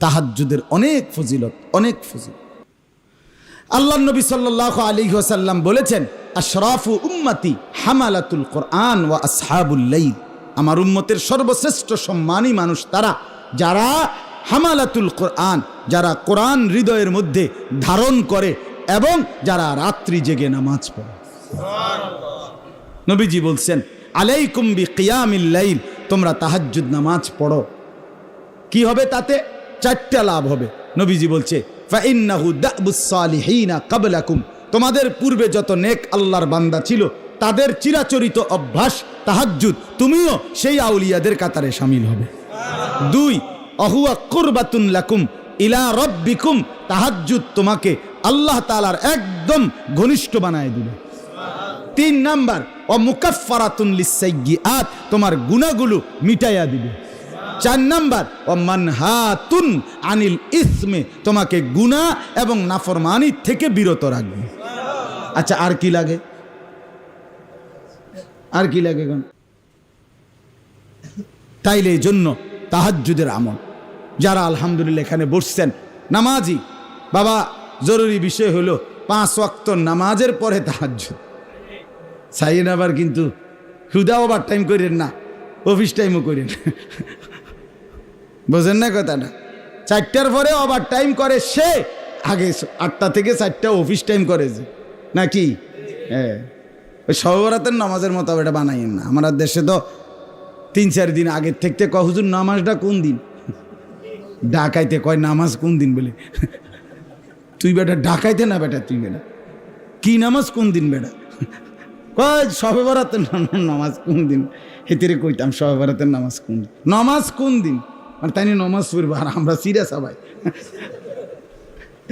তাহাজ্জুদের অনেক ফজিলত, অনেক ফজিলত। আল্লাহর নবী সাল্লাল্লাহু আলাইহি ওয়াসাল্লাম বলেছেন, আশরাফু উম্মতি হামালাতুল কোরআন ওয়া আসহাবুল লাইল। আমার উম্মতের সর্বশ্রেষ্ঠ সম্মানী মানুষ তারা যারা হামালাতুল কোরআন, যারা কোরআন হৃদয়ের মধ্যে ধারণ করে এবং যারা রাত্রি জেগে নামাজ পড়ে। নবীজি বলছেন, আলাইকুম বিকিয়ামিল লাইল, তোমরা তাহাজ্জুদ নামাজ পড়ো। কি হবে তাতে? 4টা লাভ হবে। নবীজি বলছে, ফাইন্নাহু দাবুস সালিহিনা ক্বাবলাকুম, তোমাদের পূর্বে যত নেক আল্লাহর বান্দা ছিল তাদের চিরাচরিত অভ্যাস তাহাজ্জুদ, তুমিও সেই আউলিয়াদের কাতারে শামিল হবে। 2, অহুয়া কুরবাতুন লাকুম ইলা রাব্বিকুম, তাহাজ্জুদ তোমাকে আল্লাহ তাআলার একদম ঘনিষ্ঠ বানায় দিবে। 3 নাম্বার, অমুকাফফারাতুন লিসসাইয়্যাত, তোমার গুনাহগুলো মিটাইয়া দিবে। 4 নাম্বার, অমানহাতুন আনিল ইসমে, তোমাকে গুনাহ এবং নাফরমানি থেকে বিরত রাখবে। আচ্ছা, আর কি লাগে? আর কি লাগে? তাইলে এই জন্য তাহাজ্জুদের আমল যারা আলহামদুলিল্লাহ এখানে বসছেন নামাজি, বাবা জরুরি বিষয় হলো 5 ওয়াক্ত নামাজের পরে তাহাজ্জুদ। চাইয়েন আবার কিন্তু হুদা ওভার টাইম করেন না, অফিস টাইমও করেন, বোঝেন না কথাটা? 4টার পরে ওভার টাইম করে সে, আগে 8টা থেকে 4টা অফিস টাইম করে যে নাকি? হ্যাঁ, ওই শবে বরাতের নামাজের মতো এটা বানাইয়েন না। আমাদের দেশে তো 3-4 দিন আগের থেকে কয়, হুজুর নামাজটা কোন দিন? ঢাকাইতে কয় নামাজ কোন দিন বলে। তুই বেটা ঢাকাইতে না বেটা, তুই বেটা কি নামাজ কোন দিন বেটা? কয় শবে বরাতের নামাজ কোন দিন? হেতেরে কইতাম শবে বরাতের নামাজ কোন দিন? নামাজ কোন দিন মানে তাই নামাজ পড়বো, আর আমরা সিরিয়াস সবাই।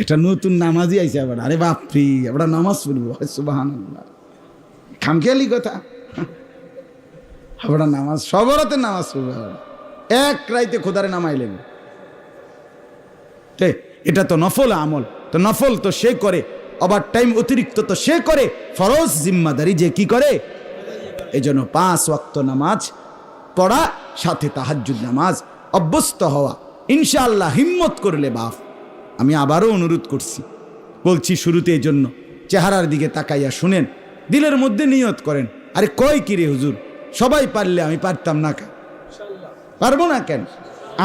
এটা নতুন নামাজই আইছে আবার, আরে বাপরি আমরা নামাজ পড়বো, সুবহানাল্লাহ, খামখেয়ালি কথা। আমরা নামাজ শবে বরাতের নামাজ পড়বো, এক রাইতে খোদারে নামাই লেগে। এটা তো নফল আমল, তো নফল তো সে করে, ওভার টাইম অতিরিক্ত তো সে করে, ফরজ জিম্মাদারি যে কি করে। এই জন্য 5 ওয়াক্ত নামাজ পড়া, সাথে তাহাজ্জুদ নামাজ অভ্যস্ত হওয়া ইনশাআল্লাহ। হিম্মত করলে বাপ, আমি আবারও অনুরোধ করছি, বলছি শুরুতে, এই জন্য চেহারার দিকে তাকাইয়া শুনেন, দিলের মধ্যে নিয়ত করেন, আরে কয় কিরে হুজুর সবাই পারলে আমি পারতাম না কেন? পারবো না কেন?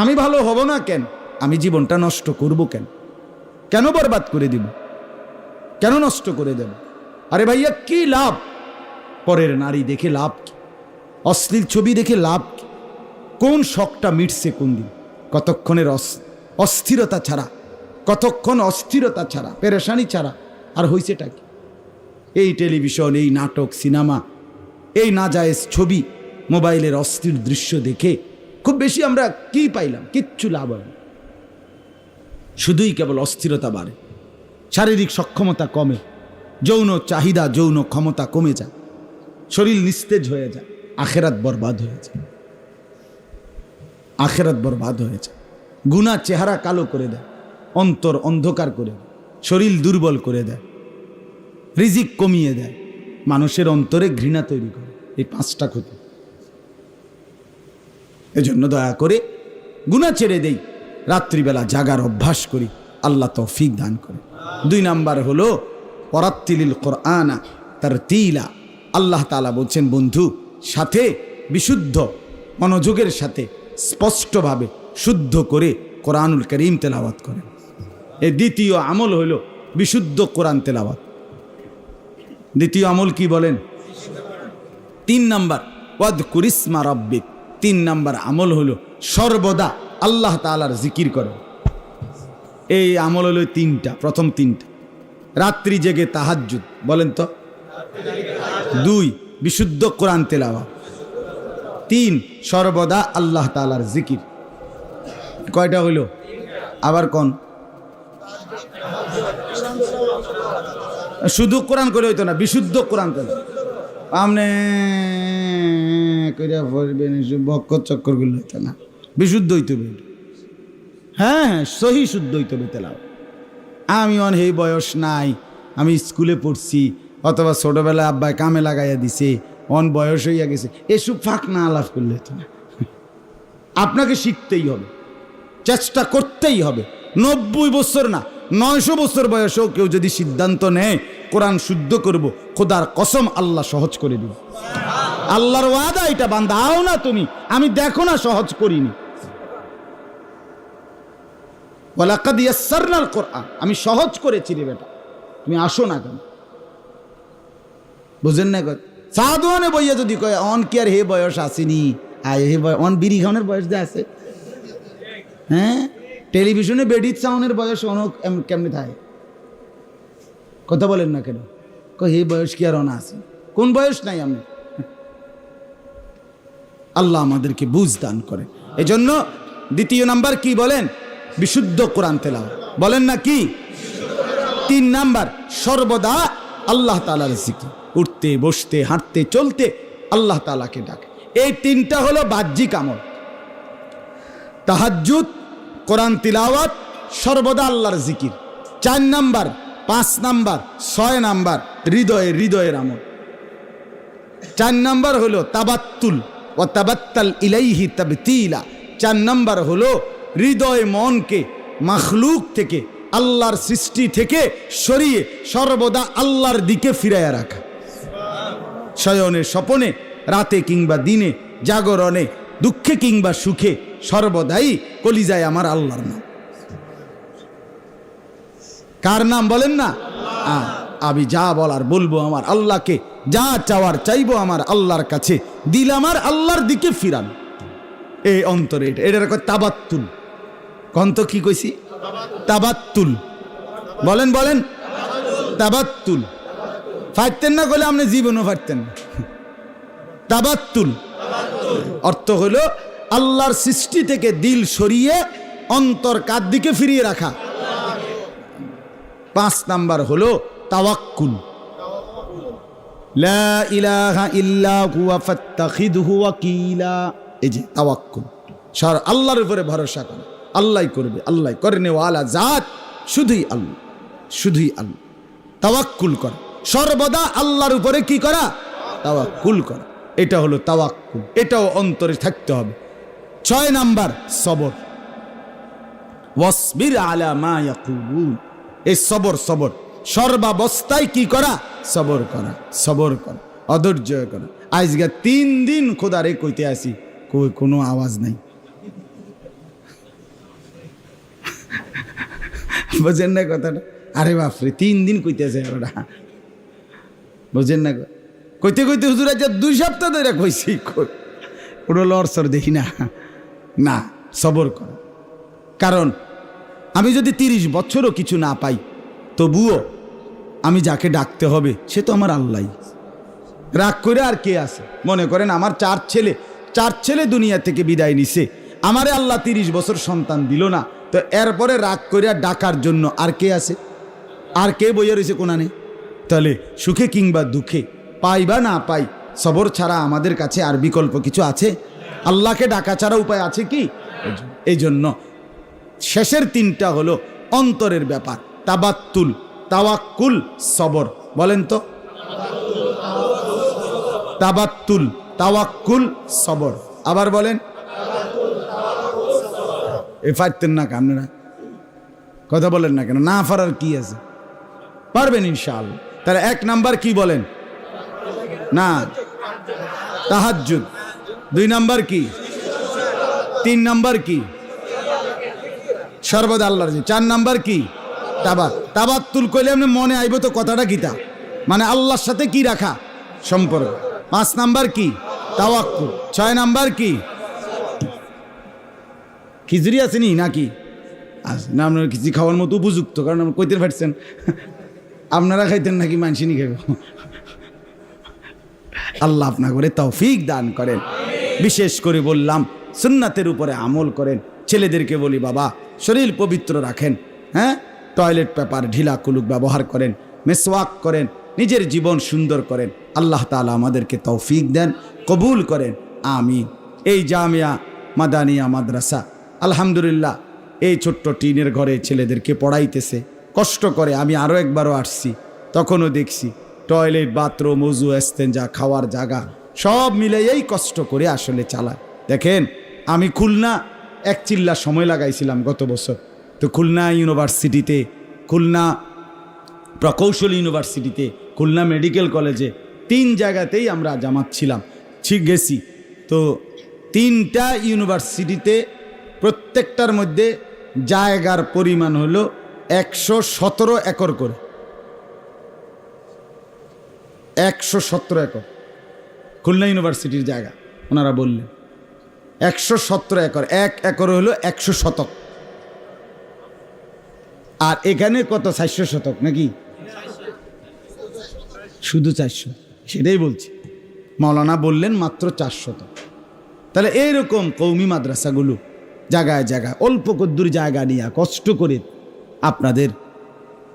আমি ভালো হব না কেন? আমি জীবনটা নষ্ট করব কেন? কেন বরবাদ করে দিব? কেন নষ্ট করে দেব? আরে ভাইয়া কি লাভ? পরের নারী দেখে লাভ কি? অশ্লীল ছবি দেখে লাভ কি? কোন শখটা মিটছে কোন দিন? কতক্ষণের অস্থিরতা ছাড়া, কতক্ষণ অস্থিরতা ছাড়া, পেরেশানি ছাড়া আর হইছেটা কি? এই টেলিভিশন, এই নাটক, সিনেমা, এই নাজায়েজ ছবি, মোবাইলের অস্থির দৃশ্য দেখে খুব বেশি আমরা কি পাইলাম? কিচ্ছু লাভ হয় না, শুধুই কেবল অস্থিরতা বাড়ে, শারীরিক সক্ষমতা কমে, যৌন চাহিদা, যৌন ক্ষমতা কমে যায়, শরীর নিস্তেজ হয়ে যায়, আখেরাত বরবাদ হয়ে যায়, আখেরাত বরবাদ হয়ে যায়। গুনাহ চেহারা কালো করে দেয়, অন্তর অন্ধকার করে দেয়, শরীর দুর্বল করে দেয়, রিজিক কমিয়ে দেয়, মানুষের অন্তরে ঘৃণা তৈরি করে। এই 5টা ক্ষতি। এজন্য দয়া করে গুনাহ ছেড়ে দেই, রাত্রিবেলা জাগার অভ্যাস করি, আল্লাহ তৌফিক দান করে। 2 নাম্বার হলো ওয়ারাত্তিলিল কোরআনা তারতিলা। আল্লাহ তাআলা বলছেন, বন্ধু সাথে বিশুদ্ধ মনোযোগের সাথে স্পষ্টভাবে শুদ্ধ করে কোরআনুল কারীম তেলাওয়াত করেন। এই দ্বিতীয় আমল হলো বিশুদ্ধ কোরআন তেলাওয়াত। দ্বিতীয় আমল কি বলেন? 3 নাম্বার ওয়াদকুরিসমা রাব্বিক। 3 নাম্বার আমল হলো সর্বদা আল্লাহ তাআলার জিকির করো। এই আমল হলো 3টা। প্রথম 3টা, রাত্রি জেগে তাহাজ্জুদ, বলেন তো। 2, বিশুদ্ধ কোরআন তেলাওয়াত। 3, সর্বদা আল্লাহ তাআলার জিকির। কয়টা হইল? আবার কোন? শুধু কোরআন করে হইতো না, বিশুদ্ধ কোরআন তেলাওয়াত। আমনে কইরা পড়বেন, বক্কর চক্কর গুলো হইতো না, বিশুদ্ধ হইতে হবে। হ্যাঁ, সহি শুদ্ধ হইতে হবে তেলাওয়াত। আমি এই বয়স নাই, আমি স্কুলে পড়ছি, অথবা ছোটবেলায় আব্বাই কামে লাগাইয়া দিছে, বয়স হইয়া গেছে, এসব ফাঁক না আলাপ করলে হতো না। আপনাকে শিখতেই হবে। চেষ্টা করতেই হবে। 90 বছর না 900 বছর বয়সেও কেউ যদি সিদ্ধান্ত নেয় কোরআন শুদ্ধ করব, খোদার কসম আল্লাহ সহজ করে দিবে। আল্লাহর ওয়াদা এটা, বান্দা আও না তুমি, আমি দেখো না সহজ করিনি। ওয়ালাকাদ ইয়াসসারনাল কোরআন, আমি সহজ করেছি রে বেটা, তুমি আসো না কেন? বুঝেন না? সাধুয়ানে বইয়া যদি কয় অন কি আর হে বয়স আসেনি, আয় হে অন বিড়ি খাওয়ানোর বয়স যে আছে, হ্যাঁ টেলিভিশনে বেডিত সাউনের বয়স অনেক কেমনি থাকে? কথা বলেন না কেন? হে বয়স কি আর অনা আছে? কোন বয়স নাই আমি? আল্লাহ আমাদেরকে বুঝ দান করে। এই জন্য দ্বিতীয় নাম্বার কি বলেন? বিশুদ্ধ কোরআন তেলাওয়াত। বলেন না কি? 3 নাম্বার সর্বদা আল্লাহ তাআলার জিকির, উঠতে বসতে হাঁটতে চলতে আল্লাহ তাআলাকে ডাকে। এই 3টা হলো বাহ্যিক আমল। তাহাজ্জুদ, কোরআন তিলাওয়াত, সর্বদা আল্লাহর জিকির। 4 নাম্বার, 5 নাম্বার, 6 নাম্বার হৃদয়ের আমল। 4 নাম্বার হলো তাবাত্তুল ওয়া তাবাত্তাল ইলাইহি তাবতিলা। 4 নাম্বার হলো হৃদয় মনকে মাখলুক থেকে, আল্লাহর সৃষ্টি থেকে সরিয়ে সর্বদা আল্লাহর দিকে ফিরাইয়া রাখা। শয়নে স্বপনে, রাতে কিংবা দিনে, জাগরণে, দুঃখে কিংবা সুখে, সর্বদাই কলিজায় আমার আল্লাহর নাম। কার নাম বলেন না? আমি যা বলার বলবো আমার আল্লাহকে, যা চাওয়ার চাইবো আমার আল্লাহর কাছে, দিল আমার আল্লাহর দিকে ফিরান। এই অন্তরে এটার তাবাত্তুল। কন্ত কি কইছি? তাবাত্তুল। বলেন বলেন, তাবাত্তুল। ফাটতেন না বলে আপনি জীবনও ফাটতেন না। তাবাত্তুল অর্থ হলো আল্লাহর সৃষ্টি থেকে দিল সরিয়ে অন্তর কার দিকে ফিরিয়ে রাখা। 5 নাম্বার হলো তাওয়াক্কুল। লা ইলাহা ইল্লা হুয়া ফাত্তাখিযহু ওয়াকিলা। এই যে তাওয়াক্কুল, সার আল্লাহর উপরে ভরসা করা, আল্লাহই করবে, আল্লাহই করনে ওয়ালা জাত, শুধুই আল্লাহ, শুধুই আল্লাহ। তাওয়াক্কুল করা, সর্বদা আল্লাহর উপরে কি করা? তাওয়াক্কুল করা। এটা হলো তাওয়াক্কুল, এটাও অন্তরে থাকতে হবে। 6 নাম্বার সবর। ওয়াসবির আলা মা ইয়াকুলুন। এই সবর সর্বাবস্থায় কি করা? সবর করা, সবর করা, অধৈর্য করা। আজকে 3 দিন খোদারে কইতে আসি, কোনো আওয়াজ নাই। বুঝেন না কথাটা? আরে বাপরে, 3 দিন কইতে আছে ওরা। বুঝেন না? কইতে কইতে হুজুর আজ 2 সপ্তাহ ধরে কইছি, কোনো লড়সর দেখি না। না, সবর কর। কারণ আমি যদি 30 বছরও কিছু না পাই, তবুও আমি যাকে ডাকতে হবে সে তো আমার আল্লাহ। রাগ করে আর কে আছে? মনে করেন আমার 4 ছেলে দুনিয়া থেকে বিদায় নিছে, আমারে আল্লাহ 30 বছর সন্তান দিল না, তো এরপরে রাগ করে ডাকার জন্য আর কে আছে? আর কে বইয়া রয়েছে কোনানে? তাহলে সুখে কিংবা দুঃখে, পাই বা না পাই, সবর ছাড়া আমাদের কাছে আর বিকল্প কিছু আছে? আল্লাহকে ডাকা ছাড়া উপায় আছে কি? এই জন্য শেষের 3টা হলো অন্তরের ব্যাপার। তাবাত্তুল, তাওয়াক্কুল, সবর। বলেন তো, তাবাত্তুল, তাওয়াক্কুল, সবর। আবার বলেন। এ পারতেন না আপনারা? কথা বলেন না কেন? না পারার কি আছে? পারবেন ইনশাআল্লাহ। তাহলে 1 নাম্বার কি বলেন? না, তাহাজ্জুদ। 2 নাম্বার কি? 3 নাম্বার কি? সর্বদা আল্লাহর জিকির। 4 নাম্বার কি? তাবাত্তুল কইলে আপনি মনে আইব তো কথাটা কিতা, মানে আল্লাহর সাথে কি রাখা সম্পর্ক। 5 নাম্বার কি? তাওয়াক্কুল। 6 নাম্বার কি? খিচুড়ি আসেনি নাকি? আছে না? আপনার খিচুড়ি খাওয়ার মতো উপযুক্ত, কারণ আপনি কইতে পারছেন। আপনারা খাইতেন নাকি মানসিনি খাইব? আল্লাহ আপনা করে তৌফিক দান করেন। বিশেষ করে বললাম সুন্নাতের উপরে আমল করেন। ছেলেদেরকে বলি বাবা শরীর পবিত্র রাখেন, হ্যাঁ, টয়লেট পেপার ঢিলা কুলুক ব্যবহার করেন, মেসওয়াক করেন, নিজের জীবন সুন্দর করেন। আল্লাহ তাআলা আমাদেরকে তৌফিক দেন, কবুল করেন, আমিন। এই জামিয়া মাদানিয়া মাদ্রাসা আলহামদুলিল্লাহ এই ছোট্ট টিনের ঘরে ছেলেদেরকে পড়াইতেছে কষ্ট করে। আমি আরও একবারও আসছি, তখনও দেখছি টয়লেট, বাথরুম, ওযু, ইস্তেঞ্জা, খাওয়ার জায়গা সব মিলে এই কষ্ট করে আসলে চালায়। দেখেন আমি খুলনা এক চিল্লা সময় লাগাইছিলাম গত বছর। তো খুলনা ইউনিভার্সিটিতে, খুলনা প্রকৌশল ইউনিভার্সিটিতে, খুলনা মেডিকেল কলেজে, 3 জায়গাতেই আমরা জামাত ছিলাম, গেছি। তো 3টা ইউনিভার্সিটিতে প্রত্যেকটার মধ্যে জায়গার পরিমাণ হলো 117 একর করে। 117 একর খুলনা ইউনিভার্সিটির জায়গা ওনারা বললেন। 117 একর, 1 একর হলো 100 শতক। আর এখানে কত? 400 শতক নাকি? শুধু 400, সেটাই বলছি। মাওলানা বললেন মাত্র 4 শতক। তাহলে এইরকম কৌমি মাদ্রাসাগুলো জায়গায় জায়গায় অল্প কদ্দুর জায়গা নিয়ে কষ্ট করে আপনাদের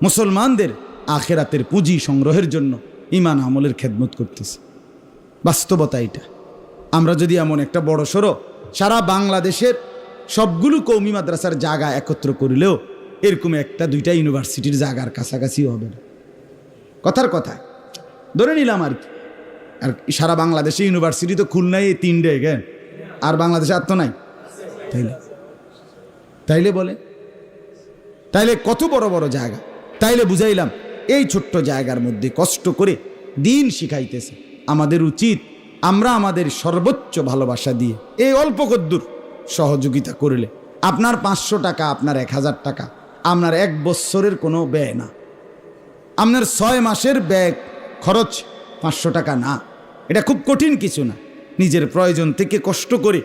মুসলমানদের আখেরাতের পুঁজি সংগ্রহের জন্য ঈমান আমলের খেদমত করতেছে। বাস্তবতা এটা। আমরা যদি এমন একটা বড় সড়ো সারা বাংলাদেশের সবগুলো কৌমি মাদ্রাসার জায়গা একত্র করলেও এরকম 1-2টা ইউনিভার্সিটির জায়গার কাছাকাছিও হবে না। কথার কথা ধরে নিলাম আর কি। আর সারা বাংলাদেশে ইউনিভার্সিটি তো খুলনায় 3টে, কেন? আর বাংলাদেশে আর তো নাই। তাইলে বলে, তাইলে কত বড় বড় জায়গা। তাইলে বুঝাইলাম এই ছোট্ট জায়গার মধ্যে কষ্ট করে দিন শিখাইতেছে। আমাদের উচিত আমরা আমাদের সর্বোচ্চ ভালোবাসা দিয়ে এই অল্প কদ্দুর সহযোগিতা করলে আপনার 500 টাকা, আপনার 1000 টাকা, আপনার 1 বছরের কোনো ব্যয় না। আপনার 6 মাসের ব্যয় খরচ 500 টাকা না। এটা খুব কঠিন কিছু না। নিজের প্রয়োজন থেকে কষ্ট করে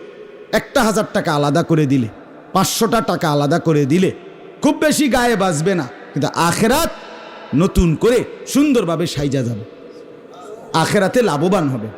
1000 টাকা আলাদা করে দিলে, 500টা টাকা আলাদা করে দিলে খুব বেশি গায়ে বাজবে না, কিন্তু আখেরাত নতুন করে সুন্দরভাবে সাইজা যাবে, আখেরাতে লাভবান হবে।